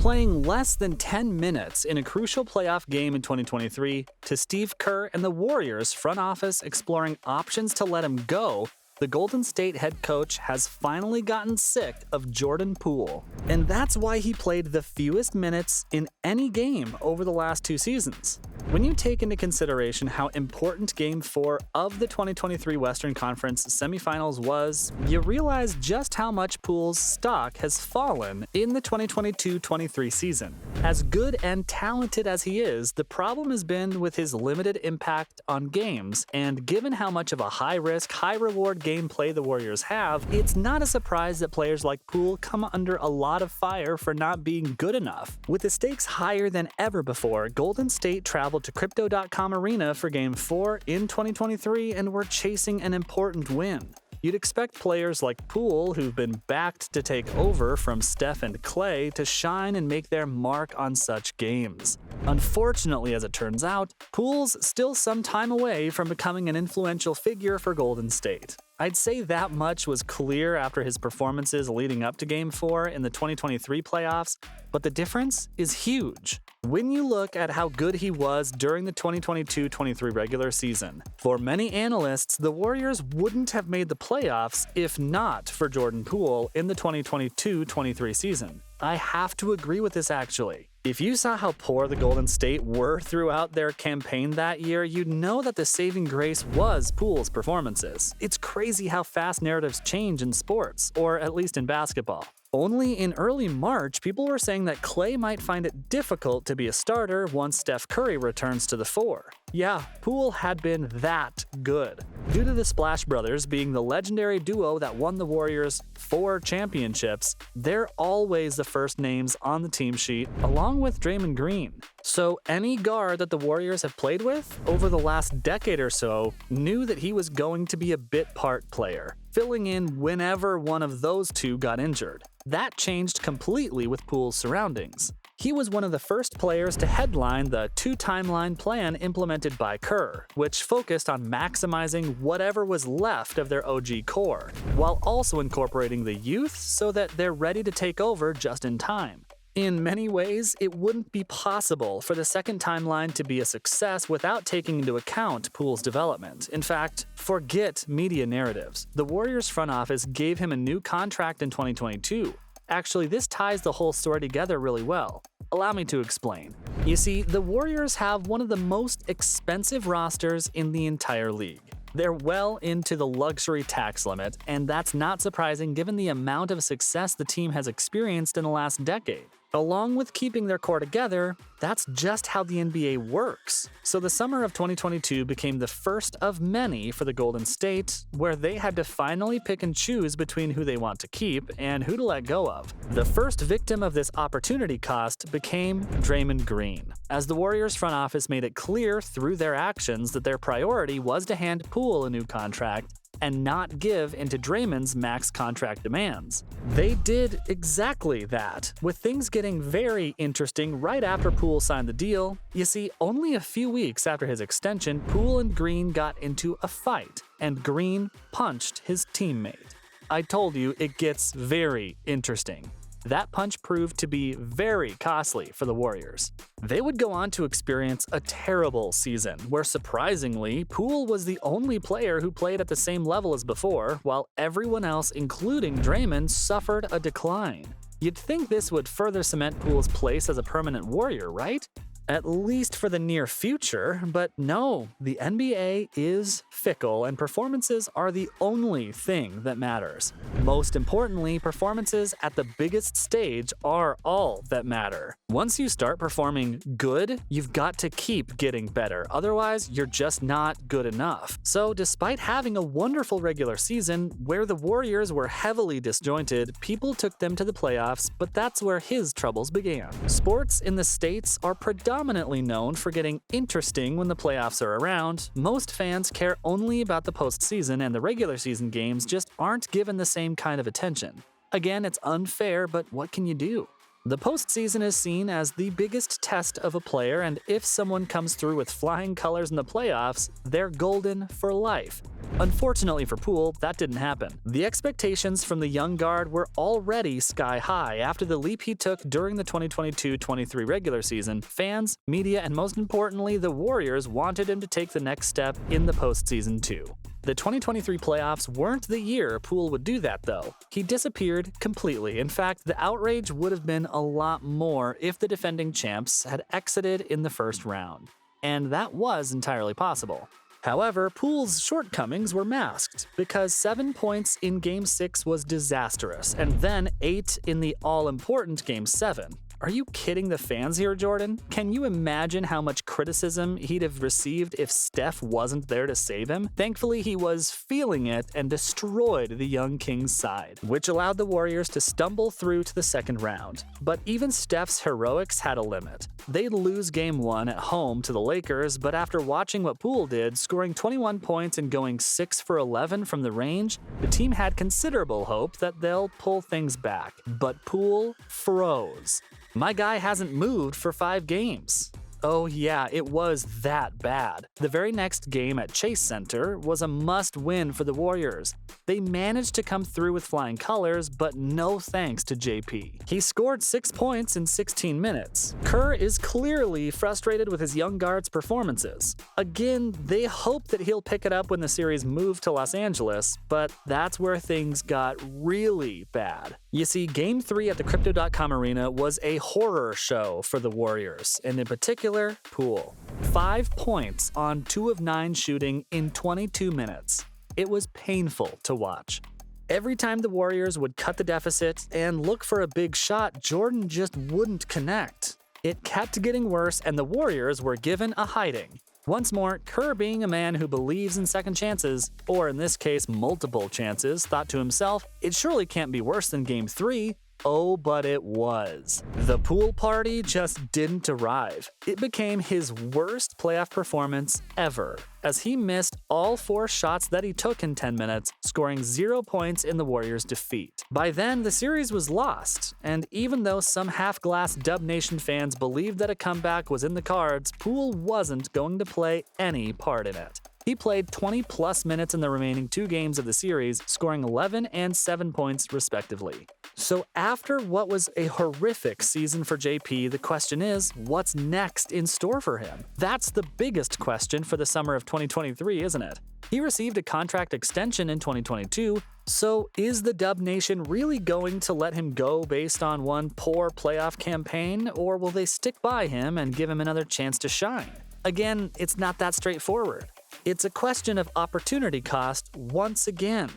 playing less than 10 minutes in a crucial playoff game in 2023, to Steve Kerr and the Warriors front office exploring options to let him go, the Golden State head coach has finally gotten sick of Jordan Poole. And that's why he played the fewest minutes in any game over the last 2 seasons. When you take into consideration how important Game 4 of the 2023 Western Conference semifinals was, you realize just how much Poole's stock has fallen in the 2022-23 season. As good and talented as he is, the problem has been with his limited impact on games, and given how much of a high-risk, high-reward gameplay the Warriors have, it's not a surprise that players like Poole come under a lot of fire for not being good enough. With the stakes higher than ever before, Golden State traveled to Crypto.com Arena for Game 4 in 2023 and were chasing an important win. You'd expect players like Poole, who've been backed to take over from Steph and Clay, to shine and make their mark on such games. Unfortunately, as it turns out, Poole's still some time away from becoming an influential figure for Golden State. I'd say that much was clear after his performances leading up to Game 4 in the 2023 playoffs, but the difference is huge. When you look at how good he was during the 2022-23 regular season, for many analysts, the Warriors wouldn't have made the playoffs if not for Jordan Poole in the 2022-23 season. I have to agree with this actually. If you saw how poor the Golden State were throughout their campaign that year, you'd know that the saving grace was Poole's performances. It's crazy how fast narratives change in sports, or at least in basketball. Only in early March, people were saying that Clay might find it difficult to be a starter once Steph Curry returns to the 4. Yeah, Poole had been that good. Due to the Splash Brothers being the legendary duo that won the Warriors 4 championships, they're always the first names on the team sheet, along with Draymond Green. So any guard that the Warriors have played with over the last decade or so knew that he was going to be a bit part player, filling in whenever one of those two got injured. That changed completely with Poole's surroundings. He was one of the first players to headline the 2-timeline plan implemented by Kerr, which focused on maximizing whatever was left of their OG core, while also incorporating the youth so that they're ready to take over just in time. In many ways, it wouldn't be possible for the second timeline to be a success without taking into account Poole's development. In fact, forget media narratives. The Warriors front office gave him a new contract in 2022. Actually, this ties the whole story together really well. Allow me to explain. You see, the Warriors have one of the most expensive rosters in the entire league. They're well into the luxury tax limit, and that's not surprising given the amount of success the team has experienced in the last decade. Along with keeping their core together, that's just how the NBA works. So the summer of 2022 became the first of many for the Golden State, where they had to finally pick and choose between who they want to keep and who to let go of. The first victim of this opportunity cost became Draymond Green, as the Warriors front office made it clear through their actions that their priority was to hand Poole a new contract and not give into Draymond's max contract demands. They did exactly that, with things getting very interesting right after Poole signed the deal. You see, only a few weeks after his extension, Poole and Green got into a fight, and Green punched his teammate. I told you it gets very interesting. That punch proved to be very costly for the Warriors. They would go on to experience a terrible season, where surprisingly, Poole was the only player who played at the same level as before, while everyone else, including Draymond, suffered a decline. You'd think this would further cement Poole's place as a permanent Warrior, right? At least for the near future, but no, the NBA is fickle and performances are the only thing that matters. Most importantly, performances at the biggest stage are all that matter. Once you start performing good, you've got to keep getting better, otherwise you're just not good enough. So despite having a wonderful regular season, where the Warriors were heavily disjointed, people took them to the playoffs, but that's where his troubles began. Sports in the States are predominantly known for getting interesting when the playoffs are around. Most fans care only about the postseason, and the regular season games just aren't given the same kind of attention. Again, it's unfair, but what can you do? The postseason is seen as the biggest test of a player, and if someone comes through with flying colors in the playoffs, they're golden for life. Unfortunately for Poole, that didn't happen. The expectations from the young guard were already sky high after the leap he took during the 2022-23 regular season. Fans, media, and most importantly, the Warriors wanted him to take the next step in the postseason too. The 2023 playoffs weren't the year Poole would do that, though. He disappeared completely. In fact, the outrage would have been a lot more if the defending champs had exited in the first round. And that was entirely possible. However, Poole's shortcomings were masked, because 7 points in Game 6 was disastrous, and then 8 in the all-important Game 7. Are you kidding the fans here, Jordan? Can you imagine how much criticism he'd have received if Steph wasn't there to save him? Thankfully, he was feeling it and destroyed the young Kings' side, which allowed the Warriors to stumble through to the second round. But even Steph's heroics had a limit. They'd lose Game 1 at home to the Lakers, but after watching what Poole did, scoring 21 points and going 6 for 11 from the range, the team had considerable hope that they'll pull things back. But Poole froze. My guy hasn't moved for 5 games. Oh yeah, it was that bad. The very next game at Chase Center was a must-win for the Warriors. They managed to come through with flying colors, but no thanks to JP. He scored 6 points in 16 minutes. Kerr is clearly frustrated with his young guard's performances. Again, they hope that he'll pick it up when the series moves to Los Angeles, but that's where things got really bad. You see, Game 3 at the Crypto.com Arena was a horror show for the Warriors, and in particular, Poole. 5 points on 2 of 9 shooting in 22 minutes. It was painful to watch. Every time the Warriors would cut the deficit and look for a big shot, Jordan just wouldn't connect. It kept getting worse, and the Warriors were given a hiding. Once more, Kerr, being a man who believes in second chances, or in this case multiple chances, thought to himself, it surely can't be worse than Game 3. Oh, but it was. The Poole party just didn't arrive. It became his worst playoff performance ever, as he missed all 4 shots that he took in 10 minutes, scoring 0 points in the Warriors' defeat. By then, the series was lost, and even though some half-glass Dub Nation fans believed that a comeback was in the cards, Poole wasn't going to play any part in it. He played 20-plus minutes in the remaining 2 games of the series, scoring 11 and 7 points respectively. So after what was a horrific season for JP, the question is, what's next in store for him? That's the biggest question for the summer of 2023, isn't it? He received a contract extension in 2022, so is the Dub Nation really going to let him go based on one poor playoff campaign, or will they stick by him and give him another chance to shine? Again, it's not that straightforward. It's a question of opportunity cost once again.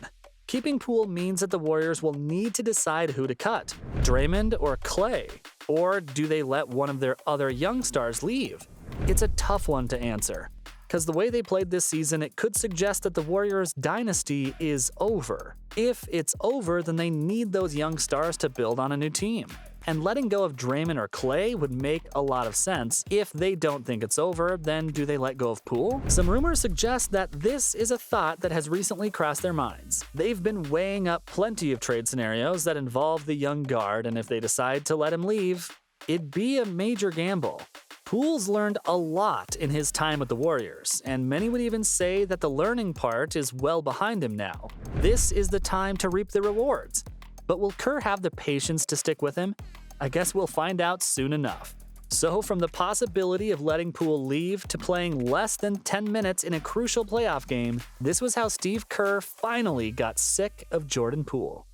Keeping Poole means that the Warriors will need to decide who to cut, Draymond or Clay, or do they let one of their other young stars leave? It's a tough one to answer, because the way they played this season, it could suggest that the Warriors' dynasty is over. If it's over, then they need those young stars to build on a new team. And letting go of Draymond or Clay would make a lot of sense. If they don't think it's over, then do they let go of Poole? Some rumors suggest that this is a thought that has recently crossed their minds. They've been weighing up plenty of trade scenarios that involve the young guard, and if they decide to let him leave, it'd be a major gamble. Poole's learned a lot in his time with the Warriors, and many would even say that the learning part is well behind him now. This is the time to reap the rewards. But will Kerr have the patience to stick with him? I guess we'll find out soon enough. So from the possibility of letting Poole leave to playing less than 10 minutes in a crucial playoff game, this was how Steve Kerr finally got sick of Jordan Poole.